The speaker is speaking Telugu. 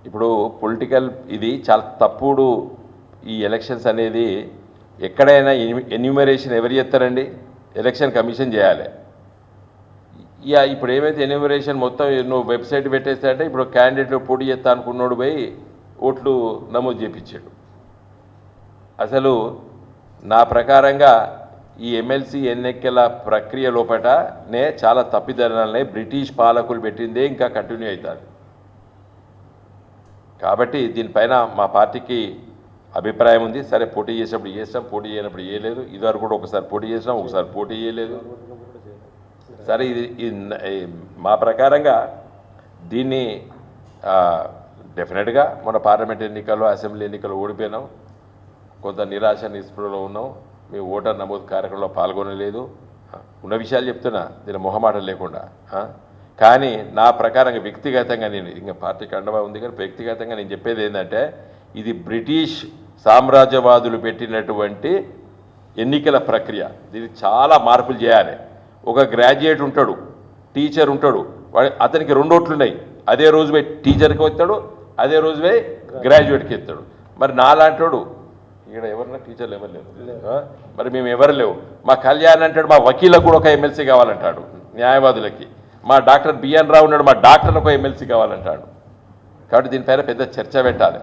ఇప్పుడు పొలిటికల్ ఇది చాలా తప్పుడు ఈ ఎలక్షన్స్ అనేది ఎక్కడైనా ఎన్యూమరేషన్ ఎవరు చేస్తారండి? ఎలక్షన్ కమిషన్ చేయాలి. ఇప్పుడు ఏమైతే ఎన్యూమరేషన్ మొత్తం నువ్వు వెబ్సైట్ పెట్టేస్తాడంటే ఇప్పుడు క్యాండిడేట్లు పోటీ చేస్తా అనుకున్నాడు పోయి ఓట్లు నమోదు చేయించాడు. అసలు నా ప్రకారంగా ఈ ఎమ్మెల్సీ ఎన్నికల ప్రక్రియ లోపటనే చాలా తప్పిదనాలనే బ్రిటిష్ పాలకులు పెట్టిందే ఇంకా కంటిన్యూ అవుతారు. కాబట్టి దీనిపైన మా పార్టీకి అభిప్రాయం ఉంది. సరే, పోటీ చేసినప్పుడు చేస్తాం, పోటీ చేయనప్పుడు చేయలేదు. ఇదివరకు కూడా ఒకసారి పోటీ చేసినాం, ఒకసారి పోటీ చేయలేదు. సరే, ఇది మా ప్రకారంగా దీన్ని డెఫినెట్గా మన పార్లమెంట్ ఎన్నికల్లో, అసెంబ్లీ ఎన్నికల్లో ఓడిపోయినాం. కొంత నిరాశ నిస్పృహలో ఉన్నాం. మేము ఓటర్ నమోదు కార్యక్రమంలో పాల్గొనలేదు. ఉన్న విషయాలు చెప్తున్నా, దీని మొహమాటం లేకుండా. కానీ నా ప్రకారంగా వ్యక్తిగతంగా నేను ఇంకా పార్టీకి అండగా ఉంది, కానీ వ్యక్తిగతంగా నేను చెప్పేది ఏంటంటే ఇది బ్రిటిష్ సామ్రాజ్యవాదులు పెట్టినటువంటి ఎన్నికల ప్రక్రియ. దీనికి చాలా మార్పులు చేయాలి. ఒక గ్రాడ్యుయేట్ ఉంటాడు, టీచర్ ఉంటాడు, అతనికి 2 ఓట్లు ఉన్నాయి. అదే రోజు పోయి టీచర్కి వస్తాడు, అదే రోజు పోయి గ్రాడ్యుయేట్కి ఎత్తాడు. మరి నాలాంటాడు ఇక్కడ ఎవరన్నా టీచర్లు ఎవరు లేవు. మరి మేము ఎవరు లేవు. మా కళ్యాణ్ అంటాడు మా వకీలకు కూడా ఒక ఎమ్మెల్సీ కావాలంటాడు, న్యాయవాదులకి. మా డాక్టర్ బిఎన్ రావు ఉన్నాడు, మా డాక్టర్లకు ఒక ఎమ్మెల్సీ కావాలంటాడు. కాబట్టి దీనిపైన పెద్ద చర్చ పెట్టాలి.